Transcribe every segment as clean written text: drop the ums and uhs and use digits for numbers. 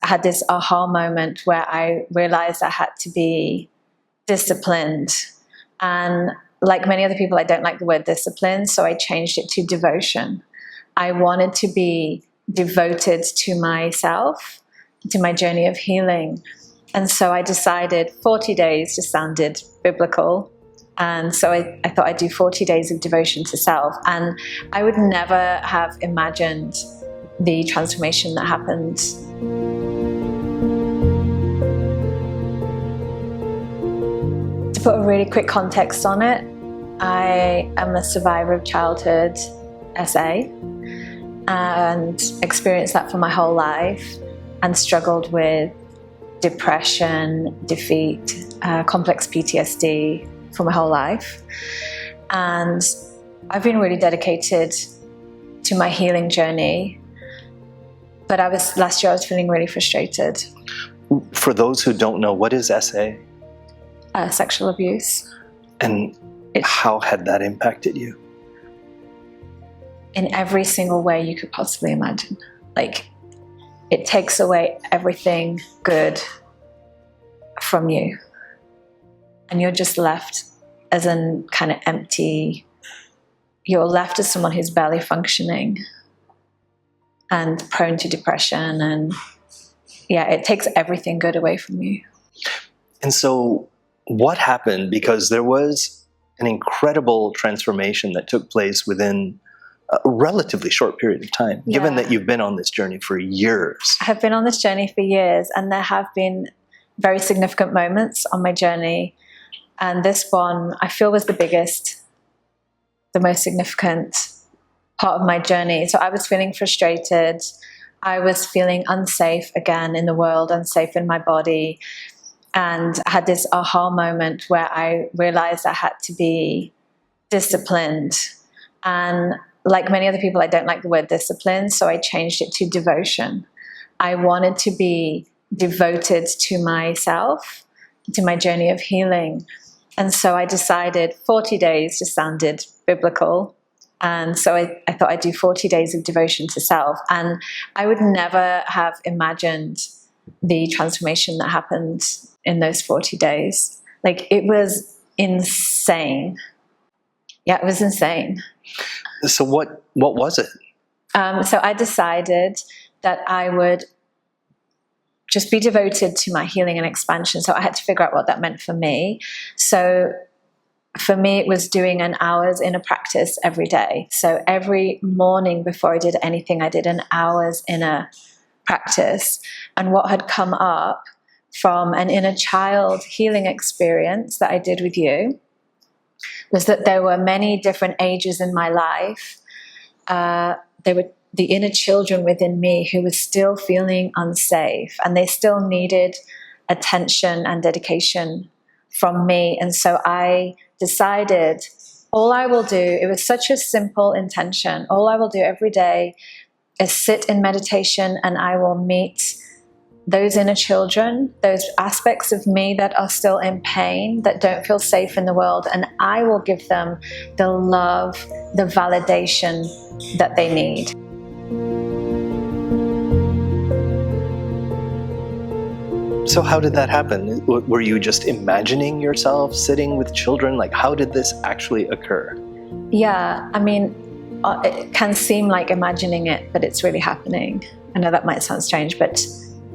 I had this aha moment where I realized I had to be disciplined. And like many other people, I don't like the word discipline, so I changed it to devotion. I wanted to be devoted to myself, to my journey of healing. And so I decided 40 days just sounded biblical. And so I thought I'd do 40 days of devotion to self. And I would never have imagined the transformation that happened. To put a really quick context on it, I am a survivor of childhood SA and experienced that for my whole life and struggled with depression, defeat, complex PTSD for my whole life. And I've been really dedicated to my healing journey. But last year I was feeling really frustrated. For those who don't know, what is SA? Sexual abuse. And how had that impacted you? In every single way you could possibly imagine. Like, it takes away everything good from you. And you're just left as an kind of empty, you're left as someone who's barely functioning and prone to depression. And yeah, it takes everything good away from you. And so what happened? Because there was an incredible transformation that took place within a relatively short period of time, given that you've been on this journey for years. I have been on this journey for years, and there have been very significant moments on my journey. And this one, I feel, was the biggest, the most significant part of my journey. So I was feeling frustrated. I was feeling unsafe again in the world, unsafe in my body. And I had this aha moment where I realized I had to be disciplined. And like many other people, I don't like the word discipline, so I changed it to devotion. I wanted to be devoted to myself, to my journey of healing. And so I decided 40 days just sounded biblical. And so I thought I'd do 40 days of devotion to self. And I would never have imagined the transformation that happened in those 40 days. Like, it was insane. Yeah, it was insane. So what was it? So I decided that I would just be devoted to my healing and expansion. So I had to figure out what that meant for me. So for me, it was doing an hour's inner practice every day. So every morning before I did anything, I did an hour's inner practice. And what had come up from an inner child healing experience that I did with you was that there were many different ages in my life. There were the inner children within me who were still feeling unsafe, and they still needed attention and dedication from me. And so I decided, all I will do, it was such a simple intention, all I will do every day is sit in meditation, and I will meet those inner children, those aspects of me that are still in pain, that don't feel safe in the world, and I will give them the love, the validation that they need. So how did that happen? Were you just imagining yourself sitting with children? Like, how did this actually occur? Yeah, I mean, it can seem like imagining it, but it's really happening. I know that might sound strange, but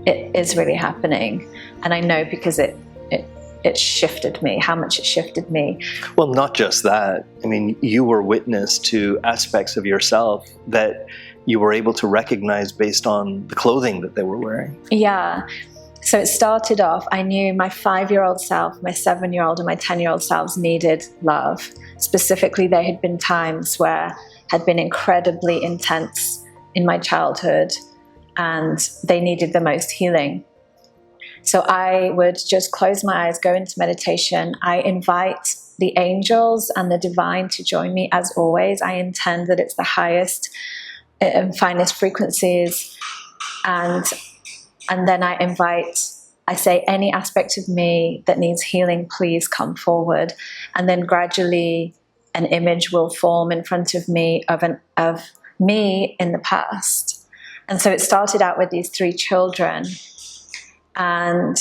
it is really happening. And I know because it shifted me, how much it shifted me. Well, not just that. I mean, you were witness to aspects of yourself that you were able to recognize based on the clothing that they were wearing. Yeah. So it started off, I knew my 5-year-old self, my 7-year-old and my 10-year-old selves needed love. Specifically, there had been times where had been incredibly intense in my childhood, and they needed the most healing. So I would just close my eyes, go into meditation. I invite the angels and the divine to join me as always. I intend that it's the highest and finest frequencies. And then I say, any aspect of me that needs healing, please come forward. And then gradually an image will form in front of me of me in the past. And so it started out with these 3 children. and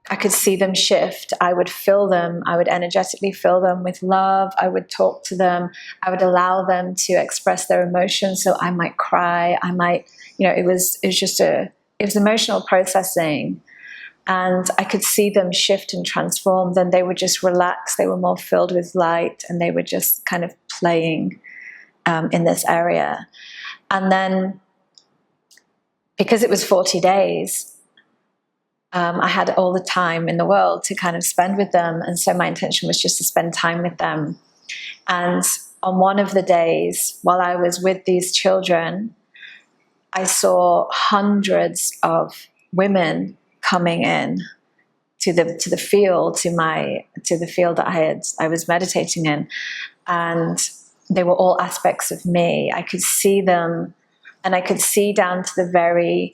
I could see them shift. I would fill them. I would energetically fill them with love. I would talk to them. I would allow them to express their emotions. So I might cry. I might, it was emotional processing. And I could see them shift and transform. Then they would just relax. They were more filled with light, and they were just kind of playing in this area. And then, because it was 40 days, I had all the time in the world to kind of spend with them. And so my intention was just to spend time with them. And on one of the days, while I was with these children, I saw hundreds of women coming in to the field, to the field that I was meditating in. And they were all aspects of me. I could see them, and I could see down to the very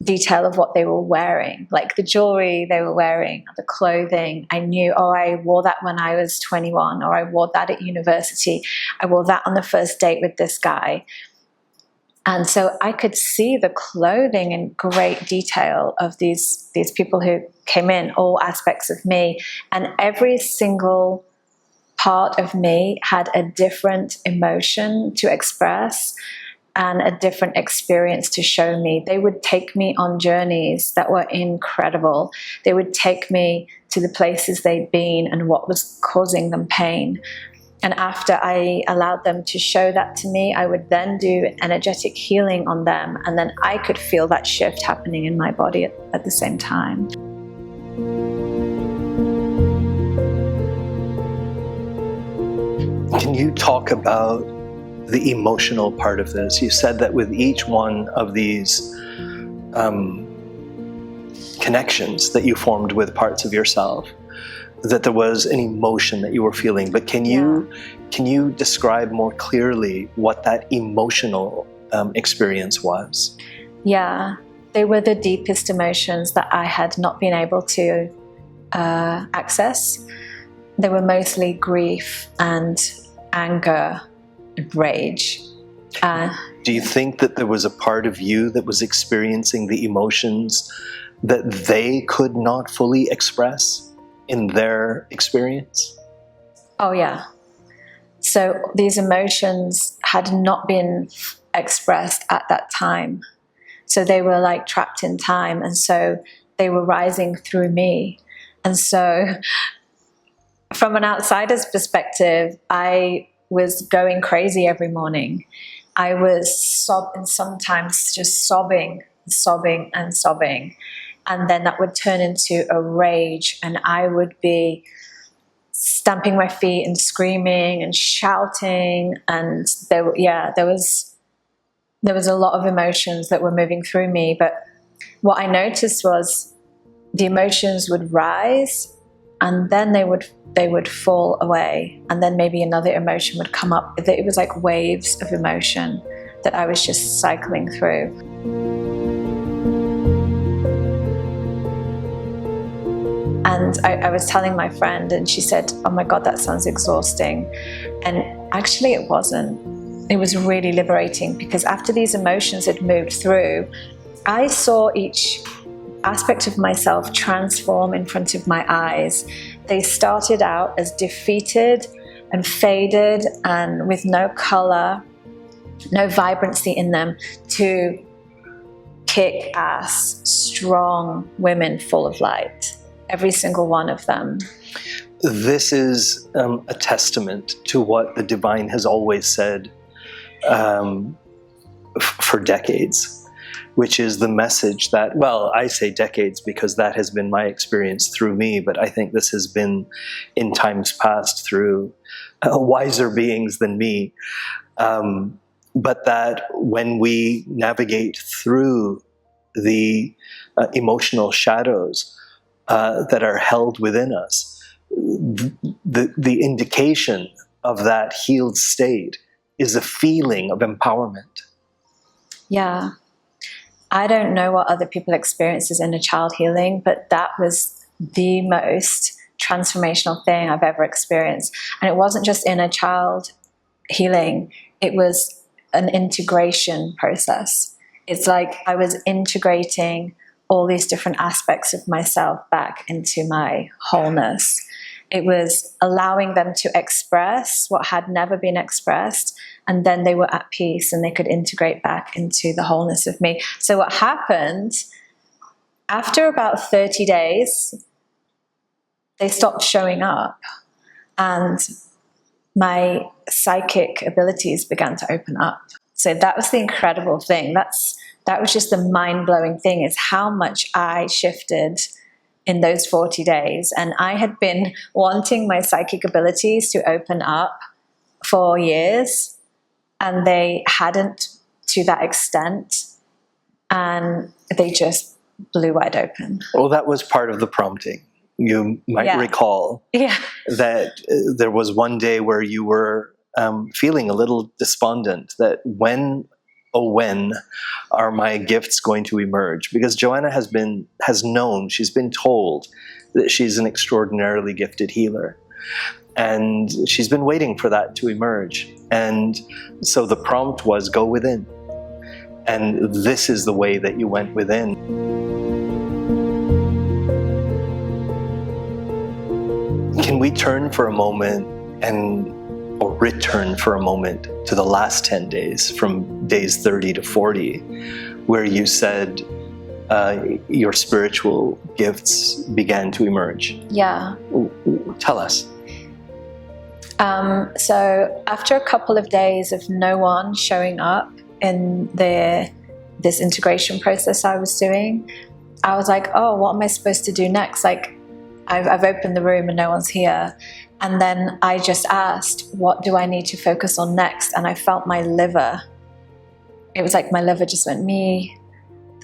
detail of what they were wearing, like the jewelry they were wearing, the clothing. I knew, I wore that when I was 21, or I wore that at university. I wore that on the first date with this guy. And so I could see the clothing in great detail of these people who came in, all aspects of me. And every single part of me had a different emotion to express and a different experience to show me. They would take me on journeys that were incredible. They would take me to the places they'd been and what was causing them pain. And after I allowed them to show that to me, I would then do energetic healing on them, and then I could feel that shift happening in my body at the same time. Can you talk about the emotional part of this? You said that with each one of these connections that you formed with parts of yourself, that there was an emotion that you were feeling. But can you describe more clearly what that emotional experience was? Yeah, they were the deepest emotions that I had not been able to access. They were mostly grief and anger and rage. Do you think that there was a part of you that was experiencing the emotions that they could not fully express in their experience? Oh, yeah. So these emotions had not been expressed at that time. So they were like trapped in time. And so they were rising through me. And so from an outsider's perspective, I was going crazy every morning. I was sometimes just sobbing. And then that would turn into a rage, and I would be stamping my feet and screaming and shouting. And there was a lot of emotions that were moving through me. But what I noticed was the emotions would rise, and then they would fall away, and then maybe another emotion would come up. It was like waves of emotion that I was just cycling through. And I was telling my friend, and she said, "Oh my God, that sounds exhausting." And actually it wasn't. It was really liberating, because after these emotions had moved through, I saw each aspect of myself transform in front of my eyes. They started out as defeated and faded and with no color, no vibrancy in them, to kick-ass, strong women full of light. Every single one of them. This is a testament to what the divine has always said for decades, which is the message that, well, I say decades because that has been my experience through me, but I think this has been in times past through wiser beings than me. But that when we navigate through the emotional shadows that are held within us, the indication of that healed state is a feeling of empowerment. Yeah. I don't know what other people experience as inner child healing, but that was the most transformational thing I've ever experienced. And it wasn't just inner child healing, it was an integration process. It's like I was integrating all these different aspects of myself back into my wholeness. It was allowing them to express what had never been expressed, and then they were at peace and they could integrate back into the wholeness of me. So what happened, after about 30 days, they stopped showing up, and my psychic abilities began to open up. So that was the incredible thing. That was just the mind-blowing thing, is how much I shifted in those 40 days. And I had been wanting my psychic abilities to open up for years, and they hadn't to that extent. And they just blew wide open. Well, that was part of the prompting. You might recall that there was one day where you were feeling a little despondent, that when are my gifts going to emerge? Because Joanna has known, she's been told that she's an extraordinarily gifted healer. And she's been waiting for that to emerge. And so the prompt was, go within. And this is the way that you went within. Can we turn for a moment or return for a moment to the last 10 days, from days 30 to 40, where you said your spiritual gifts began to emerge? Yeah. Tell us. So after a couple of days of no one showing up in this integration process I was doing, I was like, oh, what am I supposed to do next? Like, I've opened the room and no one's here. And then I just asked, what do I need to focus on next? And I felt my liver. It was like my liver just went me.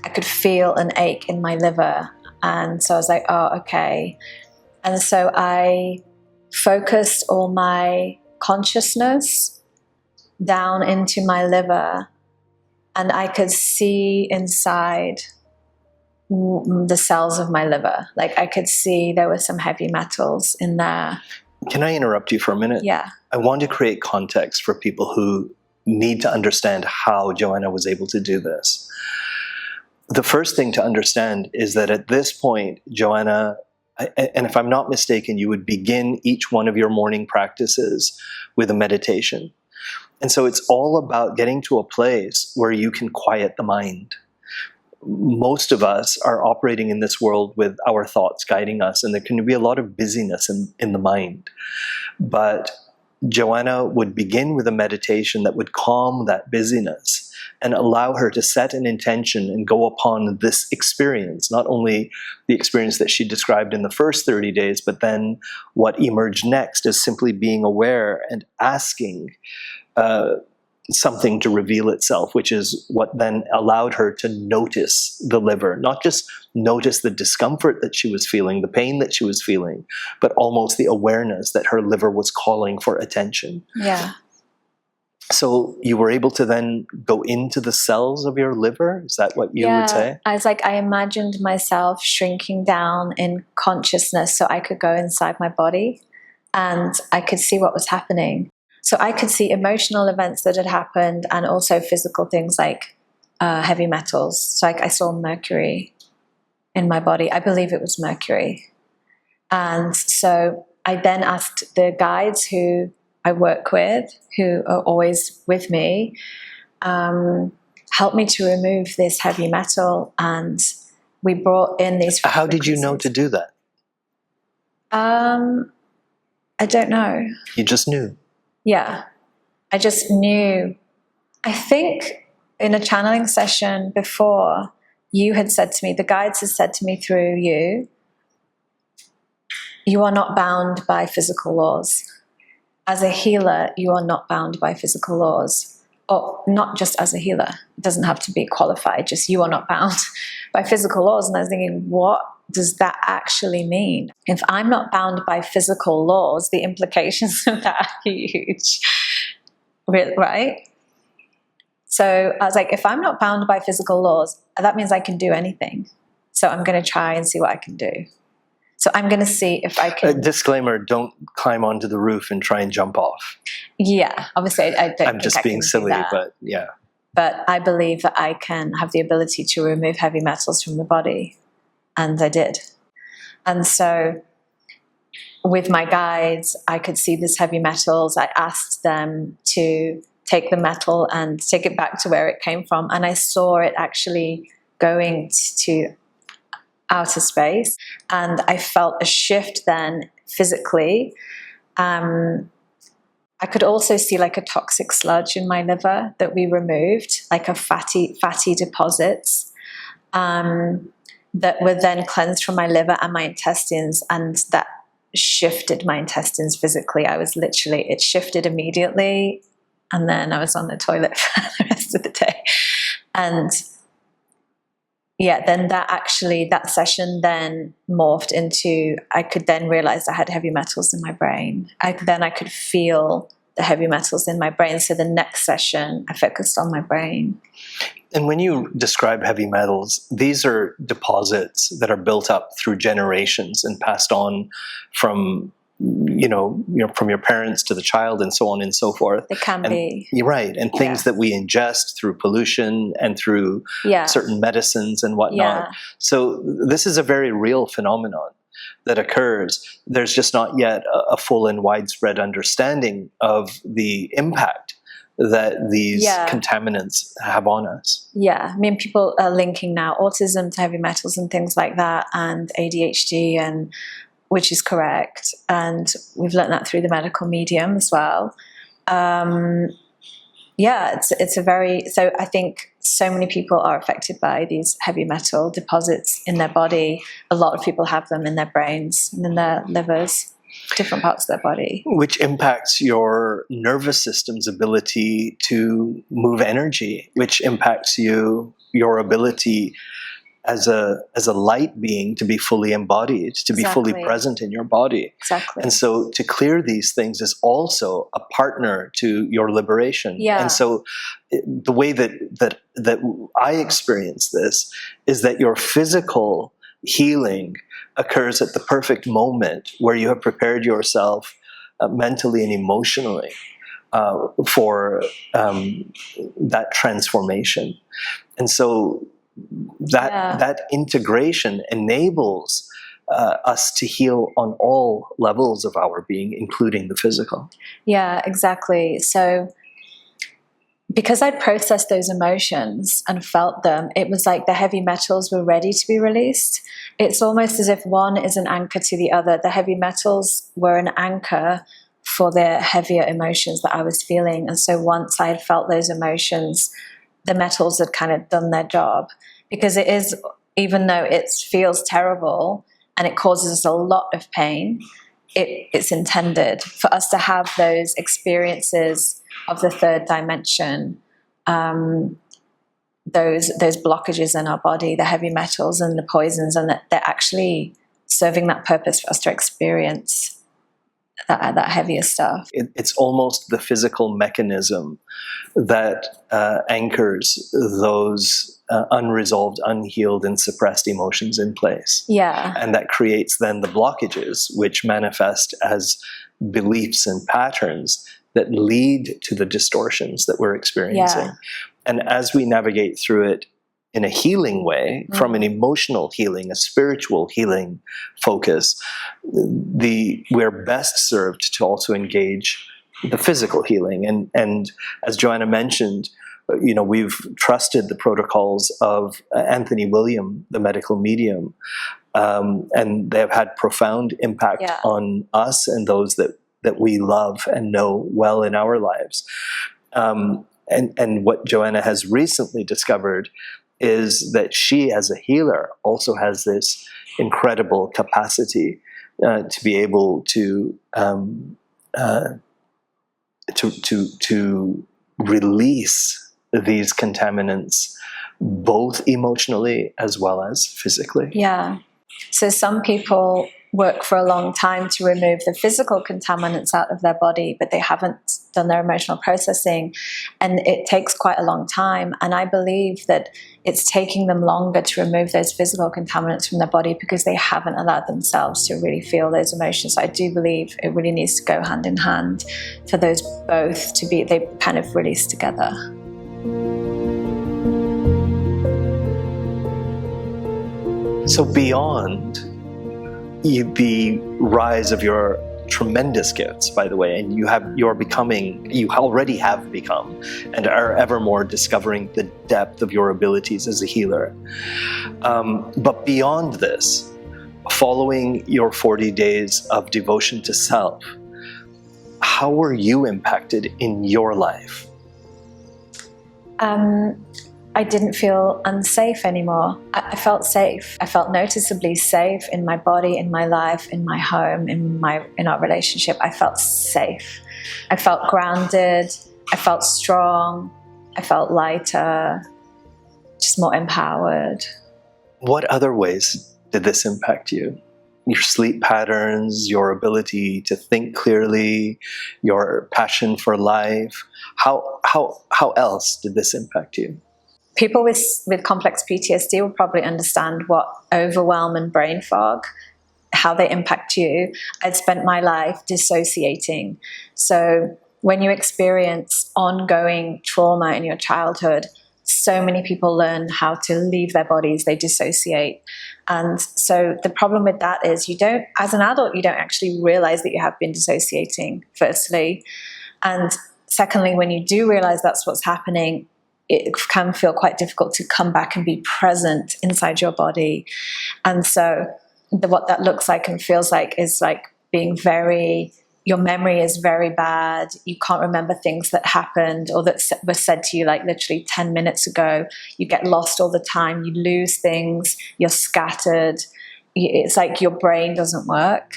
I could feel an ache in my liver. And so I was like, oh, okay. And so I focused all my consciousness down into my liver, and I could see inside the cells of my liver. Like, I could see there were some heavy metals in there. Can I interrupt you for a minute? Yeah. I want to create context for people who need to understand how Joanna was able to do this. The first thing to understand is that at this point, Joanna, and if I'm not mistaken, you would begin each one of your morning practices with a meditation. And so it's all about getting to a place where you can quiet the mind. Most of us are operating in this world with our thoughts guiding us, and there can be a lot of busyness in the mind. But Joanna would begin with a meditation that would calm that busyness and allow her to set an intention and go upon this experience, not only the experience that she described in the first 30 days, but then what emerged next is simply being aware and asking something to reveal itself, which is what then allowed her to notice the liver, not just notice the discomfort that she was feeling, the pain that she was feeling, but almost the awareness that her liver was calling for attention. Yeah. So you were able to then go into the cells of your liver? Is that what you would say? I was like, I imagined myself shrinking down in consciousness so I could go inside my body and I could see what was happening. So I could see emotional events that had happened, and also physical things like heavy metals. So I saw mercury in my body. I believe it was mercury. And so I then asked the guides who I work with, who are always with me, help me to remove this heavy metal. And we brought in these frequencies. How did you know to do that? I don't know. You just knew? Yeah, I just knew. I think in a channeling session before, you had said to me, the guides had said to me through you, you are not bound by physical laws. As a healer, you are not bound by physical laws. Or not just as a healer. It doesn't have to be qualified, just you are not bound by physical laws. And I was thinking, what does that actually mean? If I'm not bound by physical laws, the implications of that are huge, right? So I was like, if I'm not bound by physical laws, that means I can do anything. So I'm going to try and see what I can do. So I'm going to see if I can... Disclaimer, don't climb onto the roof and try and jump off. Yeah, obviously I don't I'm just being silly, but yeah. But I believe that I can have the ability to remove heavy metals from the body. And I did. And so with my guides, I could see these heavy metals. I asked them to take the metal and take it back to where it came from. And I saw it actually going to outer space. And I felt a shift then physically. I could also see like a toxic sludge in my liver that we removed, like a fatty deposits that were then cleansed from my liver and my intestines, and that shifted my intestines physically. It shifted immediately, and then I was on the toilet for the rest of the day. And yeah, then that session then morphed into, I could then realize I had heavy metals in my brain. I could feel the heavy metals in my brain. So the next session, I focused on my brain. And when you describe heavy metals, these are deposits that are built up through generations and passed on from from your parents to the child, and so on and so forth. It can be. You're right. And things that we ingest through pollution and through certain medicines and whatnot. Yeah. So this is a very real phenomenon that occurs. There's just not yet a full and widespread understanding of the impact that these contaminants have on us. Yeah, I mean, people are linking now autism to heavy metals and things like that, and ADHD, and which is correct. And we've learned that through the medical medium as well. It's a very, so I think so many people are affected by these heavy metal deposits in their body. A lot of people have them in their brains and in their livers, different parts of their body. Which impacts your nervous system's ability to move energy, which impacts your ability as a light being to be fully embodied, to be fully present in your body. Exactly. And so to clear these things is also a partner to your liberation. Yeah. And so the way that I experience this is that your physical healing occurs at the perfect moment where you have prepared yourself mentally and emotionally for that transformation. And so that integration enables us to heal on all levels of our being, including the physical. Yeah, exactly. So because I processed those emotions and felt them, it was like the heavy metals were ready to be released. It's almost as if one is an anchor to the other. The heavy metals were an anchor for the heavier emotions that I was feeling. And so once I had felt those emotions, the metals had kind of done their job. Because it is, even though it feels terrible and it causes us a lot of pain, it's intended for us to have those experiences of the third dimension, those blockages in our body, the heavy metals and the poisons, and that they're actually serving that purpose for us to experience that heavier stuff. It's almost the physical mechanism that anchors those unresolved, unhealed, and suppressed emotions in place. Yeah. And that creates then the blockages, which manifest as beliefs and patterns that lead to the distortions that we're experiencing. Yeah. And as we navigate through it in a healing way, from an emotional healing, a spiritual healing focus, we're best served to also engage the physical healing. And as Joanna mentioned, we've trusted the protocols of Anthony William, the medical medium, and they have had profound impact on us and those that we love and know well in our lives. And what Joanna has recently discovered is that she, as a healer, also has this incredible capacity to be able to release these contaminants, both emotionally as well as physically. Yeah. So some people work for a long time to remove the physical contaminants out of their body, but they haven't done their emotional processing, and it takes quite a long time. And I believe that it's taking them longer to remove those physical contaminants from their body because they haven't allowed themselves to really feel those emotions. So I do believe it really needs to go hand in hand for those both to be, they kind of release together. So beyond the rise of your tremendous gifts, by the way, and you already have become, and are ever more discovering the depth of your abilities as a healer. But beyond this, following your 40 days of devotion to self, how were you impacted in your life? I didn't feel unsafe anymore. I felt safe. I felt noticeably safe in my body, in my life, in my home, in our relationship. I felt safe. I felt grounded. I felt strong. I felt lighter, just more empowered. What other ways did this impact you? Your sleep patterns, your ability to think clearly, your passion for life. How else did this impact you? People with complex PTSD will probably understand what overwhelm and brain fog, how they impact you. I'd spent my life dissociating. So when you experience ongoing trauma in your childhood, so many people learn how to leave their bodies, they dissociate. And so the problem with that is as an adult, you don't actually realize that you have been dissociating, firstly. And secondly, when you do realize that's what's happening, it can feel quite difficult to come back and be present inside your body. And so what that looks like and feels like is like being your memory is very bad. You can't remember things that happened or that were said to you like literally 10 minutes ago. You get lost all the time. You lose things. You're scattered. It's like your brain doesn't work.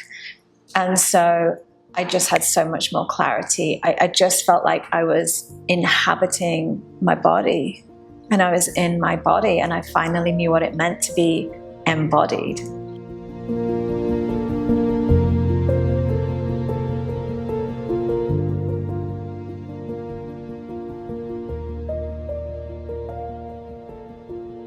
And so I just had so much more clarity. I just felt like I was inhabiting my body, and I was in my body, and I finally knew what it meant to be embodied.